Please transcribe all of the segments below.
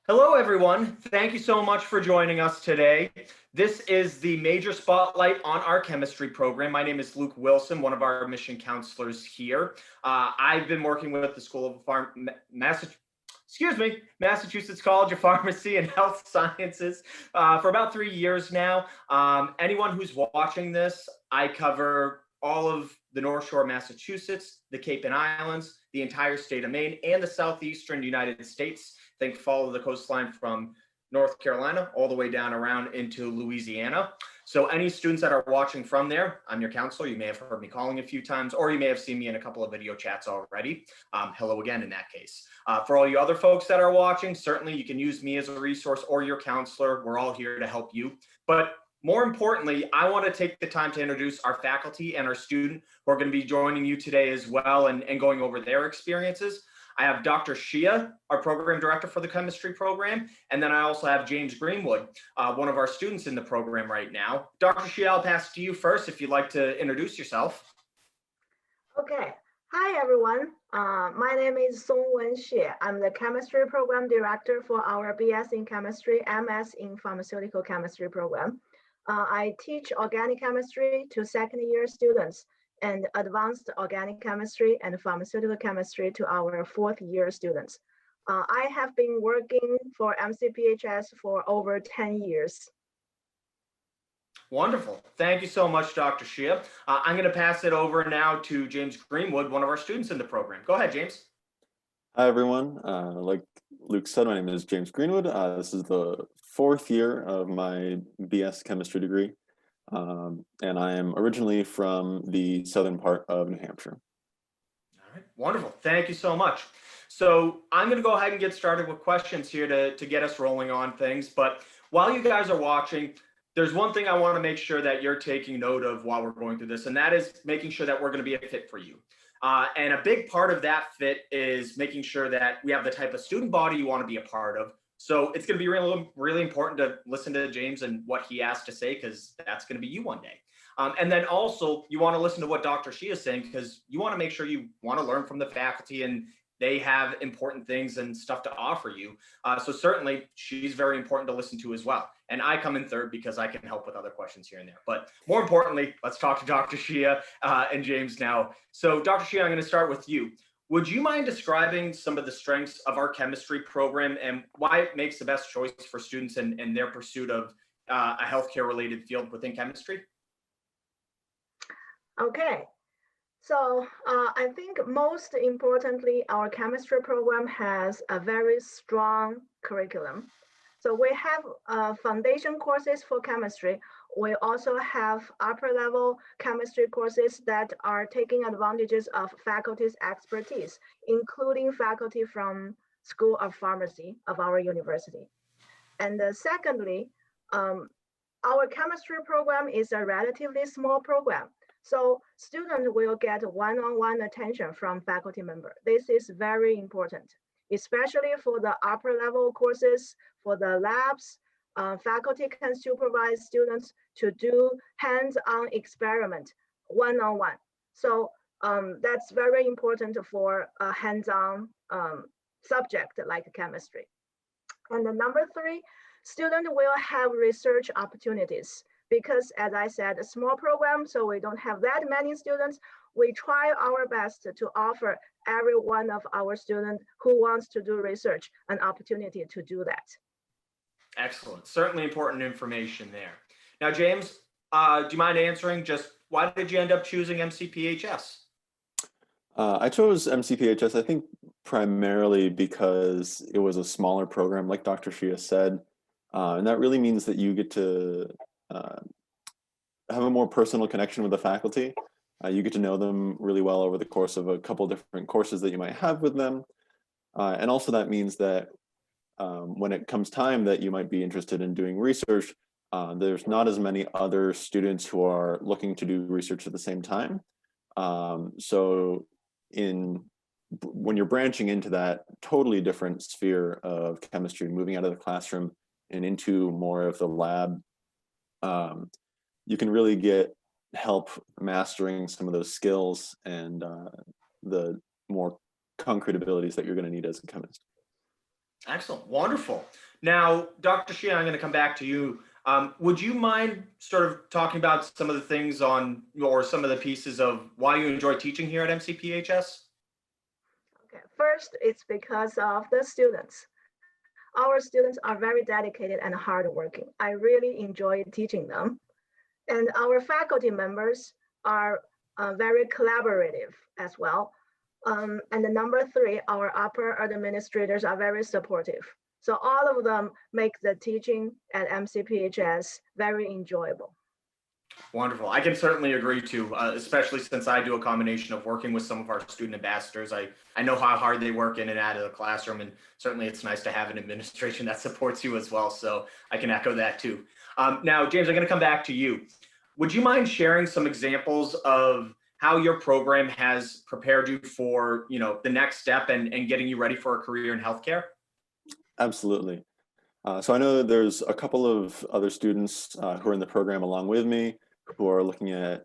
Hello, everyone. Thank you so much for joining us today. This is the major spotlight on our chemistry program. My name is Luke Wilson, one of our admission counselors here. I've been working with the School of Massachusetts College of Pharmacy and Health Sciences for about 3 years now. Anyone who's watching this, I cover all of the North Shore of Massachusetts, the Cape and Islands, the entire state of Maine, and the southeastern United States. Think follow the coastline from North Carolina all the way down around into Louisiana. So any students that are watching from there, I'm your counselor. You may have heard me calling a few times, or you may have seen me in a couple of video chats already. Hello again in that case. For all you other folks that are watching, certainly you can use me as a resource or your counselor. We're all here to help you. But more importantly, I want to take the time to introduce our faculty and our student who are going to be joining you today as well and going over their experiences. I have Dr. Shea, our program director for the chemistry program, and then I also have James Greenwood, one of our students in the program right now. Dr. Shea, I'll pass to you first if you'd like to introduce yourself. Okay. Hi, everyone. My name is Songwen Shea. I'm the chemistry program director for our BS in chemistry, MS in pharmaceutical chemistry program. I teach organic chemistry to second-year students and advanced organic chemistry and pharmaceutical chemistry to our fourth-year students. I have been working for MCPHS for over 10 years. Wonderful. Thank you so much, Dr. Shea. I'm going to pass it over now to James Greenwood, one of our students in the program. Go ahead, James. Hi, everyone. Like Luke said, my name is James Greenwood. This is the fourth year of my BS chemistry degree, and I am originally from the southern part of New Hampshire. All right, wonderful. Thank you so much. So I'm going to go ahead and get started with questions here to get us rolling on things. But while you guys are watching, there's one thing I want to make sure that you're taking note of while we're going through this, and that is making sure that we're going to be a fit for you. And a big part of that fit is making sure that we have the type of student body you want to be a part of. So it's going to be really, really important to listen to James and what he has to say, because that's going to be you one day. And then also you want to listen to what Dr. Shea is saying, because you want to make sure you want to learn from the faculty and they have important things and stuff to offer you. So certainly she's very important to listen to as well. And I come in third because I can help with other questions here and there. But more importantly, let's talk to Dr. Shea and James now. So Dr. Shea, I'm going to start with you. Would you mind describing some of the strengths of our chemistry program and why it makes the best choice for students in their pursuit of a healthcare related field within chemistry? Okay. So I think most importantly, our chemistry program has a very strong curriculum. So we have foundation courses for chemistry. We also have upper level chemistry courses that are taking advantages of faculty's expertise, including faculty from School of Pharmacy of our university. And secondly, our chemistry program is a relatively small program. So students will get one-on-one attention from faculty member. This is very important, especially for the upper level courses, for the labs. Faculty can supervise students to do hands-on experiment one-on-one. So that's very important for a hands-on subject like chemistry. And the number three, students will have research opportunities. Because as I said, a small program, so we don't have that many students. We try our best to offer every one of our students who wants to do research an opportunity to do that. Excellent. Certainly important information there. Now, James, do you mind answering just why did you end up choosing MCPHS? I chose MCPHS, I think, primarily because it was a smaller program, like Dr. Shea said, and that really means that you get to have a more personal connection with the faculty. You get to know them really well over the course of a couple different courses that you might have with them. And also that means that when it comes time that you might be interested in doing research, there's not as many other students who are looking to do research at the same time. So when you're branching into that totally different sphere of chemistry, moving out of the classroom and into more of the lab, you can really get help mastering some of those skills and the more concrete abilities that you're going to need as a chemist. Excellent. Wonderful. Now, Dr. Shea, I'm going to come back to you. Would you mind sort of talking about some of the things on, or some of the pieces of why you enjoy teaching here at MCPHS? Okay. First, it's because of the students. Our students are very dedicated and hardworking. I really enjoy teaching them. And our faculty members are very collaborative as well. And the number three, our upper administrators are very supportive. So all of them make the teaching at MCPHS very enjoyable. Wonderful. I can certainly agree to, especially since I do a combination of working with some of our student ambassadors. I know how hard they work in and out of the classroom, and certainly it's nice to have an administration that supports you as well. So I can echo that too. Now, James, I'm going to come back to you. Would you mind sharing some examples of how your program has prepared you for, the next step and getting you ready for a career in healthcare? Absolutely. So I know there's a couple of other students who are in the program along with me who are looking at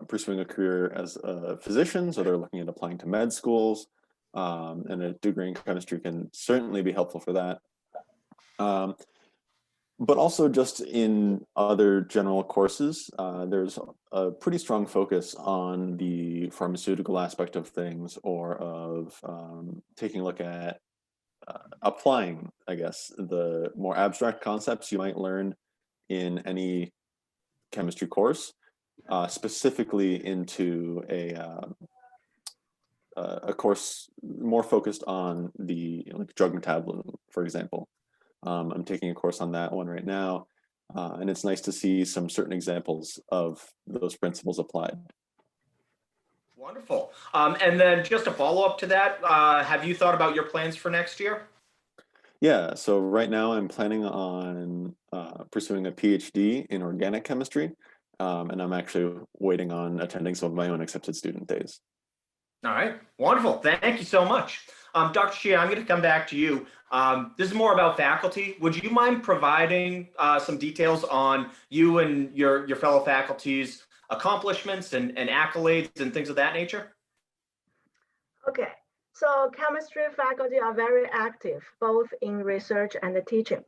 pursuing a career as a physician. So they're looking at applying to med schools, and a degree in chemistry can certainly be helpful for that. But also just in other general courses, there's a pretty strong focus on the pharmaceutical aspect of things, or of taking a look at applying, I guess, the more abstract concepts you might learn in any chemistry course, specifically into a course more focused on the like drug metabolism, for example. I'm taking a course on that one right now, and it's nice to see some certain examples of those principles applied. Wonderful. And then just a follow up to that, have you thought about your plans for next year? Yeah, so right now I'm planning on pursuing a PhD in organic chemistry, and I'm actually waiting on attending some of my own accepted student days. All right, wonderful. Thank you so much. Dr. Shea, I'm going to come back to you. This is more about faculty. Would you mind providing some details on you and your fellow faculty's accomplishments and accolades and things of that nature? Okay, so chemistry faculty are very active, both in research and the teaching.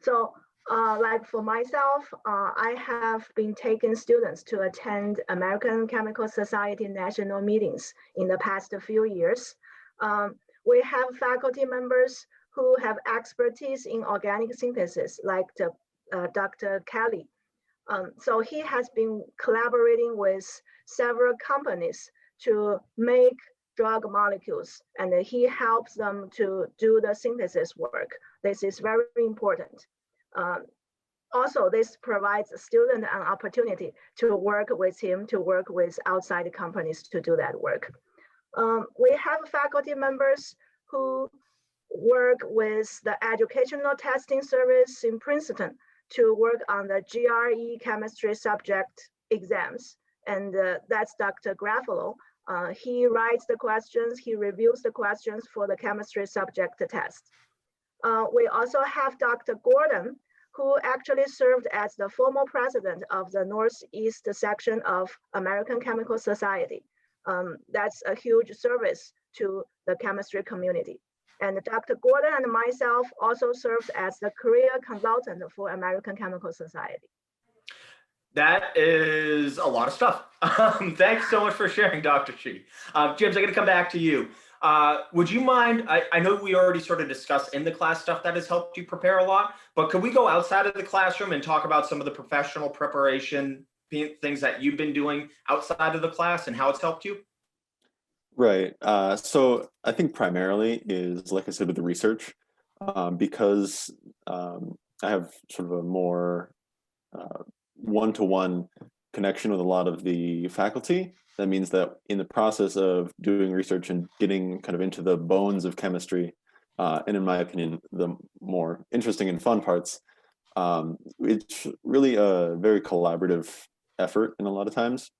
So like for myself, I have been taking students to attend American Chemical Society national meetings in the past few years. We have faculty members who have expertise in organic synthesis, like Dr. Kelly. So he has been collaborating with several companies to make drug molecules, and he helps them to do the synthesis work. This is very important. Also, this provides a student an opportunity to work with him, to work with outside companies to do that work. We have faculty members who work with the educational testing service in Princeton to work on the GRE chemistry subject exams. And that's Dr. Graffalo. He writes the questions, he reviews the questions for the chemistry subject test. We also have Dr. Gordon, who actually served as the former president of the Northeast section of American Chemical Society. That's a huge service to the chemistry community. And Dr. Gordon and myself also served as the career consultant for American Chemical Society. That is a lot of stuff. Thanks so much for sharing, Dr. Shee. James, I'm going to come back to you. Would you mind, I know we already sort of discussed in the class stuff that has helped you prepare a lot, but could we go outside of the classroom and talk about some of the professional preparation things that you've been doing outside of the class and how it's helped you? Right. So I think primarily is, like I said, with the research, because I have sort of a more one-to-one connection with a lot of the faculty. That means that in the process of doing research and getting kind of into the bones of chemistry, and in my opinion, the more interesting and fun parts, it's really a very collaborative effort in a lot of times.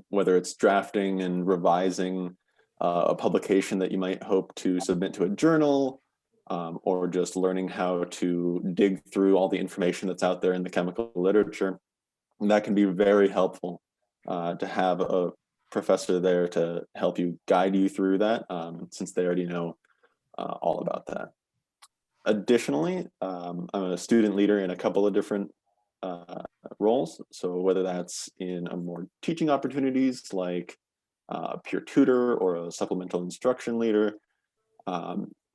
Whether it's drafting and revising a publication that you might hope to submit to a journal, or just learning how to dig through all the information that's out there in the chemical literature. And that can be very helpful to have a professor there to help you guide you through that, since they already know all about that. Additionally, I'm a student leader in a couple of different roles. So whether that's in a more teaching opportunities like a peer tutor or a supplemental instruction leader,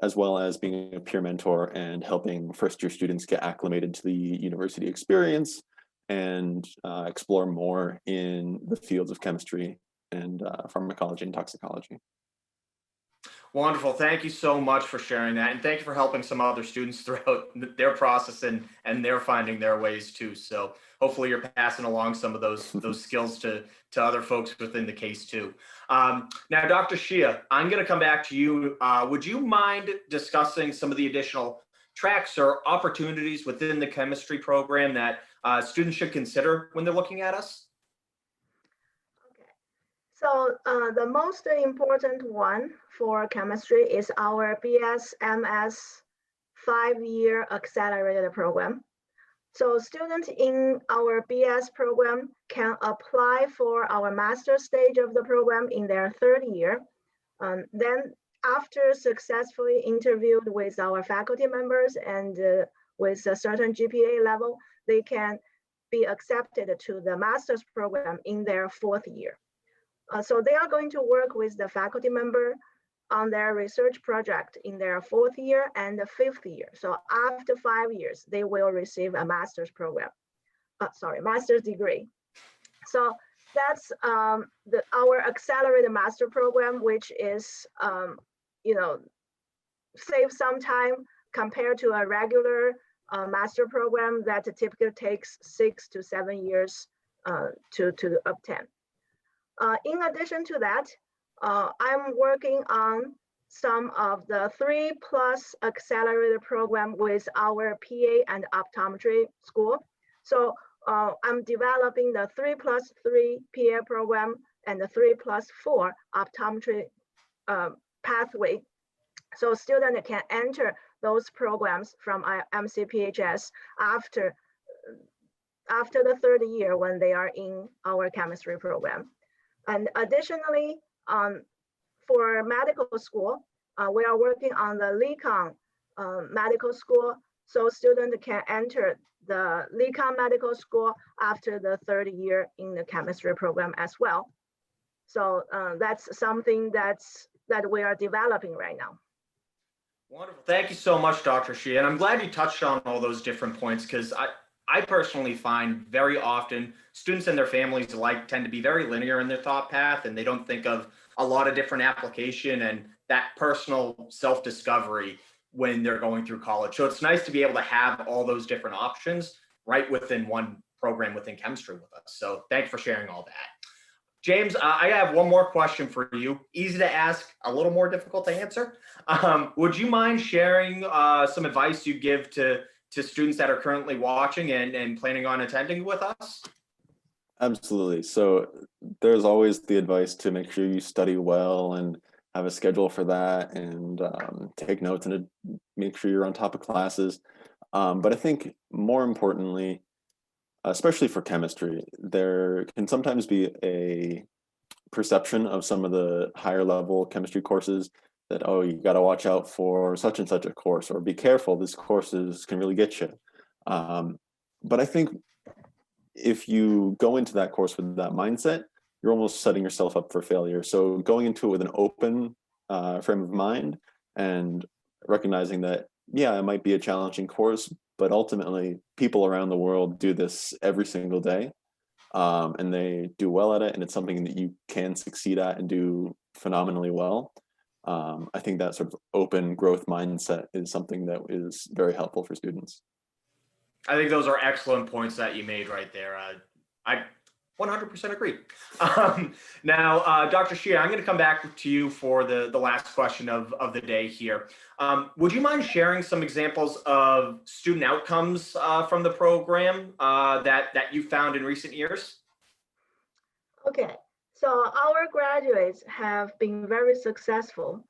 as well as being a peer mentor and helping first year students get acclimated to the university experience and explore more in the fields of chemistry and pharmacology and toxicology. Wonderful. Thank you so much for sharing that. And thank you for helping some other students throughout their process and they're finding their ways too. So hopefully you're passing along some of those skills to other folks within the case too. Now, Dr. Shea, I'm going to come back to you. Would you mind discussing some of the additional tracks or opportunities within the chemistry program that students should consider when they're looking at us? So the most important one for chemistry is our BS-MS 5-year accelerated program. So students in our BS program can apply for our master stage of the program in their 3rd year. Then after successfully interviewed with our faculty members and with a certain GPA level, they can be accepted to the master's program in their 4th year. So they are going to work with the faculty member on their research project in their 4th year and the 5th year. So after 5 years, they will receive a master's program, master's degree. So that's our accelerated master program, which is, save some time compared to a regular master program that typically takes 6 to 7 years to obtain. In addition to that, I'm working on some of the 3+ accelerated program with our PA and optometry school. So I'm developing the 3+3 PA program and the 3+4 optometry pathway. So students can enter those programs from MCPHS after the 3rd year when they are in our chemistry program. And additionally, for medical school, we are working on the LECON medical school. So students can enter the LECON medical school after the 3rd year in the chemistry program as well. So that's something that we are developing right now. Wonderful. Thank you so much, Dr. Shea. And I'm glad you touched on all those different points because I personally find very often students and their families alike tend to be very linear in their thought path and they don't think of a lot of different application and that personal self-discovery when they're going through college. So it's nice to be able to have all those different options right within one program within chemistry with us. So thanks for sharing all that. James, I have one more question for you. Easy to ask, a little more difficult to answer. Would you mind sharing some advice you give to students that are currently watching and planning on attending with us? Absolutely. So there's always the advice to make sure you study well and have a schedule for that and take notes and make sure you're on top of classes. But I think more importantly, especially for chemistry, there can sometimes be a perception of some of the higher level chemistry courses that, oh, you got to watch out for such and such a course, or be careful, this courses can really get you. But I think if you go into that course with that mindset, you're almost setting yourself up for failure. So going into it with an open frame of mind and recognizing that, yeah, it might be a challenging course, but ultimately people around the world do this every single day and they do well at it. And it's something that you can succeed at and do phenomenally well. I think that sort of open growth mindset is something that is very helpful for students. I think those are excellent points that you made right there. I 100% agree. Now, Dr. Shea, I'm going to come back to you for the last question of the day here. Would you mind sharing some examples of student outcomes from the program that you found in recent years? Okay, so our graduates have been very successful.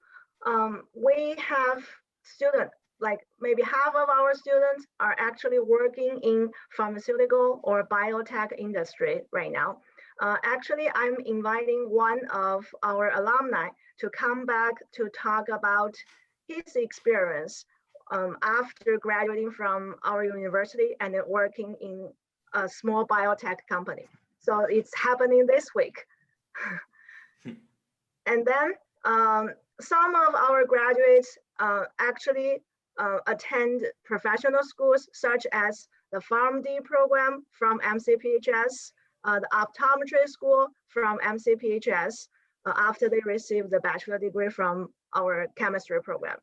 We have students, like maybe half of our students are actually working in pharmaceutical or biotech industry right now. Actually, I'm inviting one of our alumni to come back to talk about his experience after graduating from our university and then working in a small biotech company. So it's happening this week. And then some of our graduates actually attend professional schools such as the PharmD program from MCPHS, the optometry school from MCPHS after they receive the bachelor degree from our chemistry program.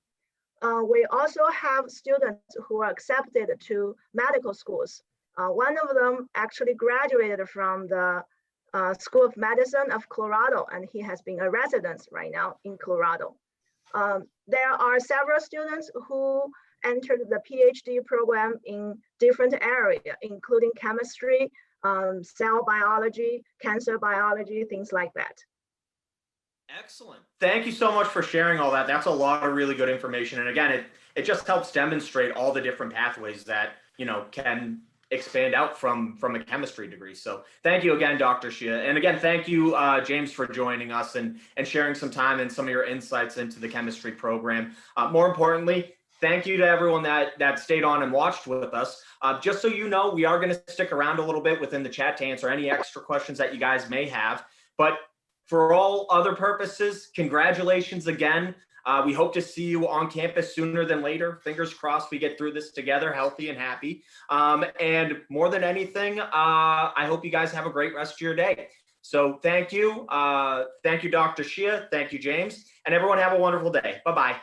We also have students who are accepted to medical schools. One of them actually graduated from the School of Medicine of Colorado, and he has been a resident right now in Colorado. There are several students who entered the PhD program in different areas, including chemistry, cell biology, cancer biology, things like that. Excellent. Thank you so much for sharing all that. That's a lot of really good information. And again, it just helps demonstrate all the different pathways that, can expand out from a chemistry degree. So thank you again, Dr. Shea. And again, thank you, James, for joining us and sharing some time and some of your insights into the chemistry program. More importantly, thank you to everyone that stayed on and watched with us. Just so you know, we are going to stick around a little bit within the chat to answer any extra questions that you guys may have. But for all other purposes, congratulations again. We hope to see you on campus sooner than later. Fingers crossed we get through this together, healthy and happy. And more than anything, I hope you guys have a great rest of your day. So thank you. Thank you, Dr. Shea. Thank you, James. And everyone have a wonderful day. Bye-bye.